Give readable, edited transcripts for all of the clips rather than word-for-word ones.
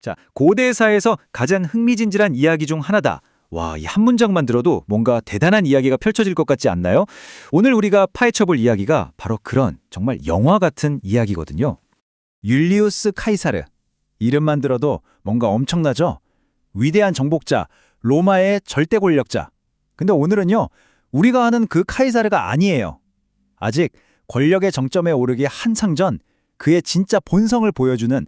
자, 고대사에서 가장 흥미진진한 이야기 중 하나다. 와, 이 한 문장만 들어도 뭔가 대단한 이야기가 펼쳐질 것 같지 않나요? 오늘 우리가 파헤쳐볼 이야기가 바로 그런 정말 영화 같은 이야기거든요. 율리우스 카이사르. 이름만 들어도 뭔가 엄청나죠? 위대한 정복자, 로마의 절대 권력자. 근데 오늘은요, 우리가 아는 그 카이사르가 아니에요. 아직 권력의 정점에 오르기 한창 전 그의 진짜 본성을 보여주는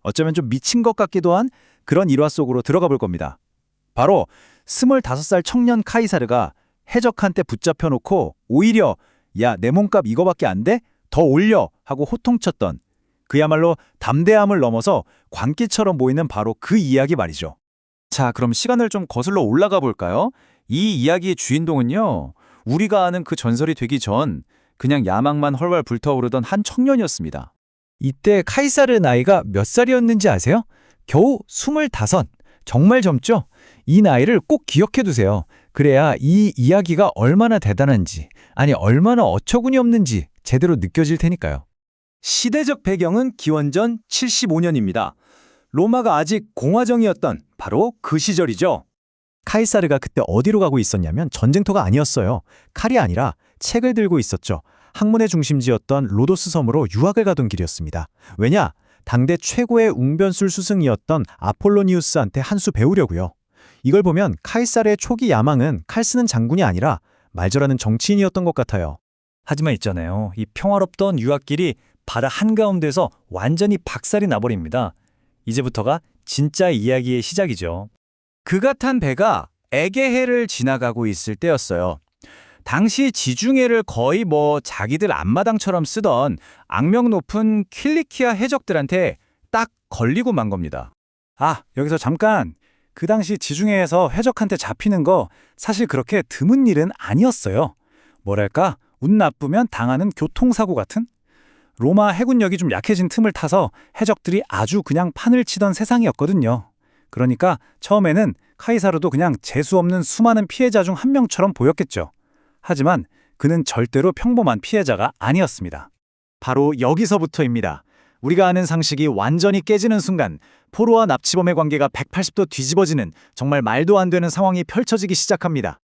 어쩌면 좀 미친 것 같기도 한 그런 일화 속으로 들어가 볼 겁니다. 바로 25살 청년 카이사르가 해적한테 붙잡혀 놓고 오히려 야, 내 몸값 이거밖에 안 돼? 더 올려! 하고 호통쳤던 그야말로 담대함을 넘어서 광기처럼 보이는 바로 그 이야기 말이죠. 자, 그럼 시간을 좀 거슬러 올라가 볼까요? 이 이야기의 주인공은요, 우리가 아는 그 전설이 되기 전 그냥 야망만 헐활 불타오르던 한 청년이었습니다. 이때 카이사르 나이가 몇 살이었는지 아세요? 겨우 25. 정말 젊죠? 이 나이를 꼭 기억해 두세요. 그래야 이 이야기가 얼마나 대단한지, 아니 얼마나 어처구니 없는지 제대로 느껴질 테니까요. 시대적 배경은 기원전 75년입니다. 로마가 아직 공화정이었던 바로 그 시절이죠. 카이사르가 그때 어디로 가고 있었냐면 전쟁터가 아니었어요. 칼이 아니라 책을 들고 있었죠. 학문의 중심지였던 로도스 섬으로 유학을 가던 길이었습니다. 왜냐? 당대 최고의 웅변술 스승이었던 아폴로니우스한테 한 수 배우려고요. 이걸 보면 카이사르의 초기 야망은 칼 쓰는 장군이 아니라 말절하는 정치인이었던 것 같아요. 하지만 있잖아요. 이 평화롭던 유학길이 바다 한가운데서 완전히 박살이 나버립니다. 이제부터가 진짜 이야기의 시작이죠. 그가 탄 배가 에게해를 지나가고 있을 때였어요. 당시 지중해를 거의 자기들 앞마당처럼 쓰던 악명 높은 킬리키아 해적들한테 딱 걸리고 만 겁니다. 아, 여기서 잠깐! 그 당시 지중해에서 해적한테 잡히는 거 사실 그렇게 드문 일은 아니었어요. 뭐랄까, 운 나쁘면 당하는 교통사고 같은? 로마 해군력이 좀 약해진 틈을 타서 해적들이 아주 그냥 판을 치던 세상이었거든요. 그러니까 처음에는 카이사르도 그냥 재수없는 수많은 피해자 중 한 명처럼 보였겠죠. 하지만 그는 절대로 평범한 피해자가 아니었습니다. 바로 여기서부터입니다. 우리가 아는 상식이 완전히 깨지는 순간 포로와 납치범의 관계가 180도 뒤집어지는 정말 말도 안 되는 상황이 펼쳐지기 시작합니다.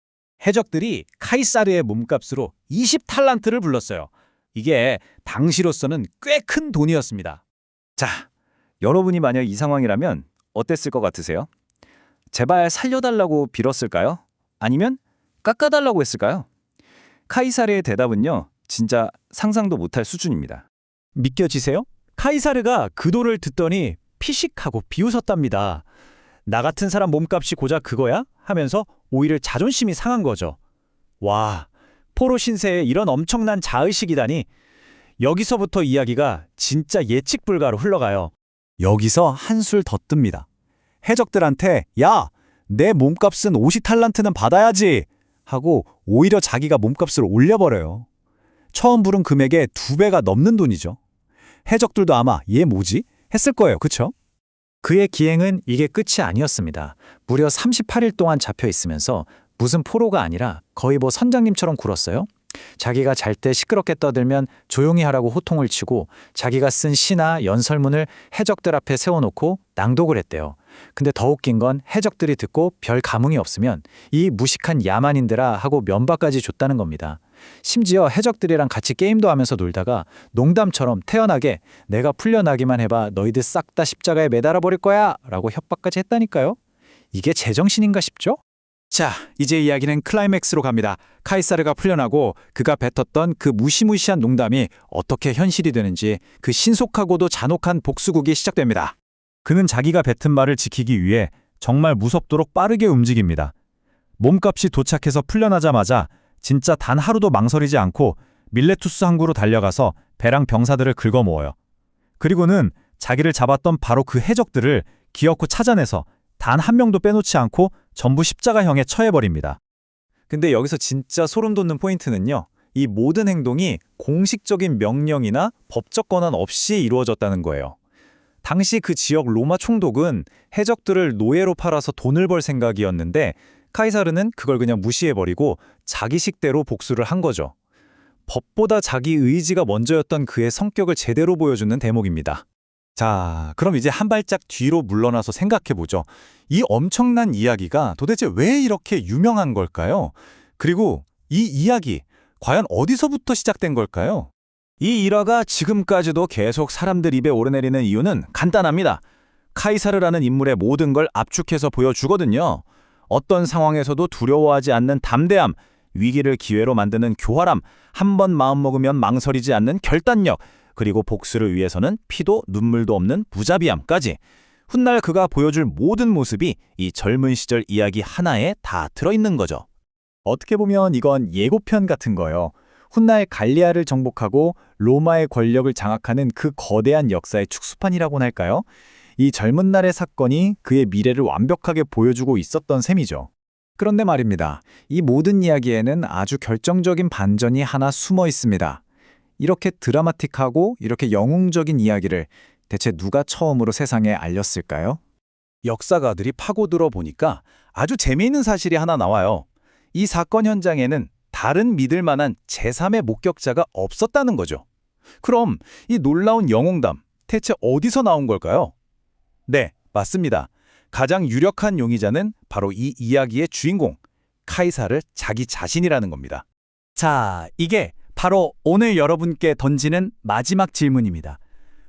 해적들이 카이사르의 몸값으로 20탈란트를 불렀어요. 이게 당시로서는 꽤 큰 돈이었습니다. 자, 여러분이 만약 이 상황이라면 어땠을 것 같으세요? 제발 살려달라고 빌었을까요? 아니면 깎아달라고 했을까요? 카이사르의 대답은요, 진짜 상상도 못할 수준입니다. 믿겨지세요? 카이사르가 그 돈을 듣더니 피식하고 비웃었답니다. 나 같은 사람 몸값이 고작 그거야? 하면서 오히려 자존심이 상한 거죠. 와, 포로 신세에 이런 엄청난 자의식이다니. 여기서부터 이야기가 진짜 예측 불가로 흘러가요. 여기서 한술 더 뜹니다. 해적들한테 야, 내 몸값은 50탈란트는 받아야지 하고 오히려 자기가 몸값을 올려버려요. 처음 부른 금액의 2배가 넘는 돈이죠. 해적들도 아마 얘 뭐지? 했을 거예요. 그쵸? 그의 기행은 이게 끝이 아니었습니다. 무려 38일 동안 잡혀 있으면서 무슨 포로가 아니라 거의 선장님처럼 굴었어요. 자기가 잘 때 시끄럽게 떠들면 조용히 하라고 호통을 치고 자기가 쓴 시나 연설문을 해적들 앞에 세워놓고 낭독을 했대요. 근데 더 웃긴 건 해적들이 듣고 별 감흥이 없으면 이 무식한 야만인들아 하고 면박까지 줬다는 겁니다. 심지어 해적들이랑 같이 게임도 하면서 놀다가 농담처럼 태연하게 내가 풀려나기만 해봐 너희들 싹 다 십자가에 매달아 버릴 거야 라고 협박까지 했다니까요. 이게 제정신인가 싶죠? 자, 이제 이야기는 클라이맥스로 갑니다. 카이사르가 풀려나고 그가 뱉었던 그 무시무시한 농담이 어떻게 현실이 되는지 그 신속하고도 잔혹한 복수극이 시작됩니다. 그는 자기가 뱉은 말을 지키기 위해 정말 무섭도록 빠르게 움직입니다. 몸값이 도착해서 풀려나자마자 진짜 단 하루도 망설이지 않고 밀레투스 항구로 달려가서 배랑 병사들을 긁어모어요. 그리고는 자기를 잡았던 바로 그 해적들을 기어코 찾아내서 단 한 명도 빼놓지 않고 전부 십자가형에 처해버립니다. 근데 여기서 진짜 소름 돋는 포인트는요, 이 모든 행동이 공식적인 명령이나 법적 권한 없이 이루어졌다는 거예요. 당시 그 지역 로마 총독은 해적들을 노예로 팔아서 돈을 벌 생각이었는데 카이사르는 그걸 그냥 무시해버리고 자기 식대로 복수를 한 거죠. 법보다 자기 의지가 먼저였던 그의 성격을 제대로 보여주는 대목입니다. 자, 그럼 이제 한 발짝 뒤로 물러나서 생각해보죠. 이 엄청난 이야기가 도대체 왜 이렇게 유명한 걸까요? 그리고 이 이야기, 과연 어디서부터 시작된 걸까요? 이 일화가 지금까지도 계속 사람들 입에 오르내리는 이유는 간단합니다. 카이사르라는 인물의 모든 걸 압축해서 보여주거든요. 어떤 상황에서도 두려워하지 않는 담대함, 위기를 기회로 만드는 교활함, 한 번 마음먹으면 망설이지 않는 결단력, 그리고 복수를 위해서는 피도 눈물도 없는 무자비함까지. 훗날 그가 보여줄 모든 모습이 이 젊은 시절 이야기 하나에 다 들어있는 거죠. 어떻게 보면 이건 예고편 같은 거예요. 훗날 갈리아를 정복하고 로마의 권력을 장악하는 그 거대한 역사의 축소판이라고나 할까요? 이 젊은 날의 사건이 그의 미래를 완벽하게 보여주고 있었던 셈이죠. 그런데 말입니다. 이 모든 이야기에는 아주 결정적인 반전이 하나 숨어 있습니다. 이렇게 드라마틱하고 이렇게 영웅적인 이야기를 대체 누가 처음으로 세상에 알렸을까요? 역사가들이 파고들어 보니까 아주 재미있는 사실이 하나 나와요. 이 사건 현장에는 다른 믿을 만한 제3의 목격자가 없었다는 거죠. 그럼 이 놀라운 영웅담, 대체 어디서 나온 걸까요? 네, 맞습니다. 가장 유력한 용의자는 바로 이 이야기의 주인공, 카이사르 자기 자신이라는 겁니다. 자, 이게 바로 오늘 여러분께 던지는 마지막 질문입니다.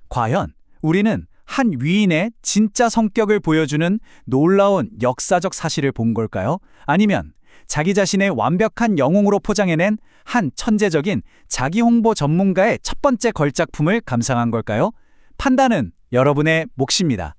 과연 우리는 한 위인의 진짜 성격을 보여주는 놀라운 역사적 사실을 본 걸까요? 아니면 자기 자신의 완벽한 영웅으로 포장해낸 한 천재적인 자기 홍보 전문가의 첫 번째 걸작품을 감상한 걸까요? 판단은 여러분의 몫입니다.